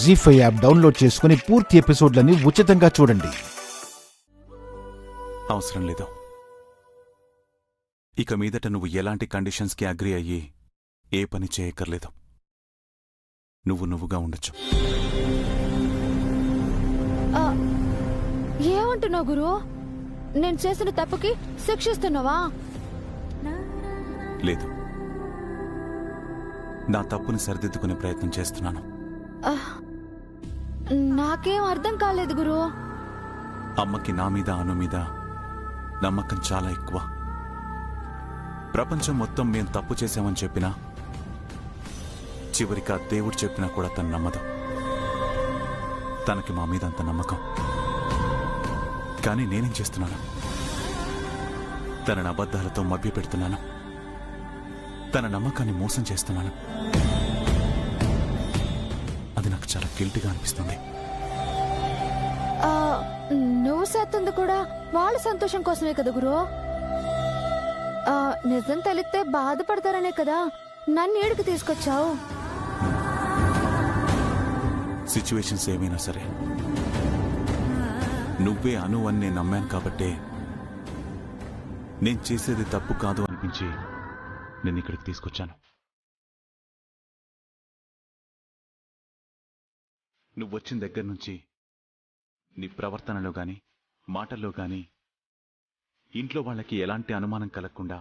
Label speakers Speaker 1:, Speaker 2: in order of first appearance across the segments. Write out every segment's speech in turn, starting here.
Speaker 1: జీ5 app download చేసుకుని పూర్తి ఎపిసోడ్లని ఉచితంగా చూడండి.
Speaker 2: అవసరం లేదు. ఇక మీదట నువ్వు ఎలాంటి కండిషన్స్కి అగ్రి అయ్యి ఏ పని చేయక్కర్లేదు. నువ్వుగా ఉండొచ్చు.
Speaker 3: ఏమంటున్నావు గురు? నేను చేసిన తప్పుకి శిక్షిస్తున్నావా?
Speaker 2: లేదు, నా తప్పుని సరిదిద్దుకునే ప్రయత్నం చేస్తున్నాను.
Speaker 3: నాకేం అర్థం కాలేదు గురు.
Speaker 2: అమ్మకి నా మీద అను మీద నమ్మకం చాలా ఎక్కువ. ప్రపంచం మొత్తం మేం తప్పు చేశామని చెప్పినా చివరికి ఆ దేవుడు చెప్పినా కూడా తను నమ్మదు. తనకి మా మీద అంత నమ్మకం. కానీ నేనేం చేస్తున్నాను? తనని అబద్ధాలతో మభ్యపెడుతున్నాను. తన నమ్మకాన్ని మోసం చేస్తున్నాను. అది నాకు చాలా గిల్టీగా అనిపిస్తుంది.
Speaker 3: నువ్వు చేస్తుంది కూడా వాళ్ళ సంతోషం కోసమే కదా గురు. నిజం తెలిస్తే బాధపడతారనే కదా నన్ను ఏడుకు తీసుకొచ్చావు.
Speaker 2: సిచ్యువేషన్స్ ఏమైనా సరే నువ్వే అను అని నేను నమ్మాను కాబట్టే నేను చేసేది తప్పు కాదు అనిపించి నేను ఇక్కడికి తీసుకొచ్చాను. నువ్వు వచ్చిన దగ్గర నుంచి నీ ప్రవర్తనలో గాని మాటల్లో గాని ఇంట్లో వాళ్ళకి ఎలాంటి అనుమానం కలగకుండా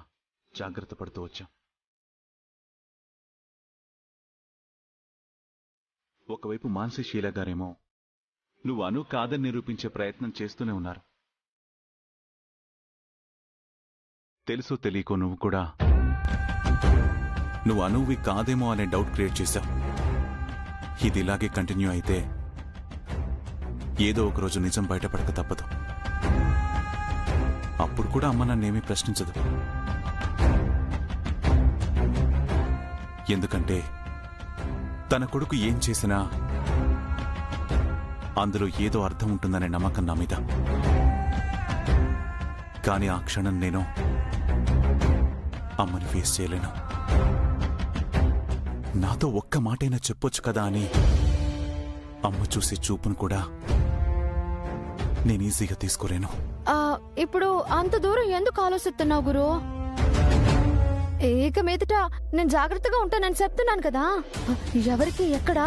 Speaker 2: జాగ్రత్త పడుతూ వచ్చాం. ఒకవైపు మాన్సి శీల గారేమో నువ్వు అను కాదని నిరూపించే ప్రయత్నం చేస్తూనే ఉన్నారు. తెలుసో తెలియకో నువ్వు కూడా నువ్వు అనువి కాదేమో అనే డౌట్ క్రియేట్ చేశావు. ఇది ఇలాగే కంటిన్యూ అయితే ఏదో ఒకరోజు నిజం బయటపడక తప్పదు. అప్పుడు కూడా అమ్మ నన్నేమీ ప్రశ్నించదు. ఎందుకంటే తన కొడుకు ఏం చేసినా అందులో ఏదో అర్థం ఉంటుందనే నమ్మకం నా మీద. కానీ ఆ క్షణం నేను అమ్మని ఫేస్ చేయలేను. నాతో ఒక్క మాటైనా చెప్పొచ్చు కదా అని అమ్మ చూసే చూపును కూడా నేను ఈజీగా తీసుకోలేను.
Speaker 3: ఇప్పుడు అంత దూరం ఎందుకు ఆలోచిస్తున్నావు గురు? ఏక మీదట నేను జాగ్రత్తగా ఉంటానని చెప్తున్నాను కదా. ఎవరికి ఎక్కడ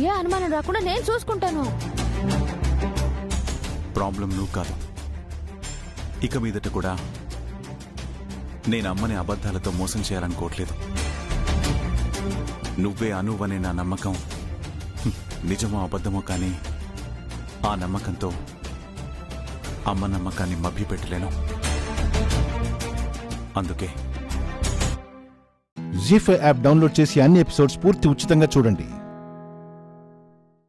Speaker 3: ఏ అనుమానం రాకుండా నేను చూసుకుంటాను.
Speaker 2: ప్రాబ్లం నువ్వు కాదు. ఇక మీదట కూడా నేను అమ్మని అబద్ధాలతో మోసం చేయాలనుకోవట్లేదు. నువ్వే అనువనే నా నమ్మకం నిజమో అబద్ధమో కానీ ఆ నమ్మకంతో అమ్మ నమ్మకాన్ని మభ్యపెట్టలేను. అందుకే
Speaker 1: జీ5 యాప్ డౌన్లోడ్ చేసి అన్ని ఎపిసోడ్స్ పూర్తి ఉచితంగా చూడండి.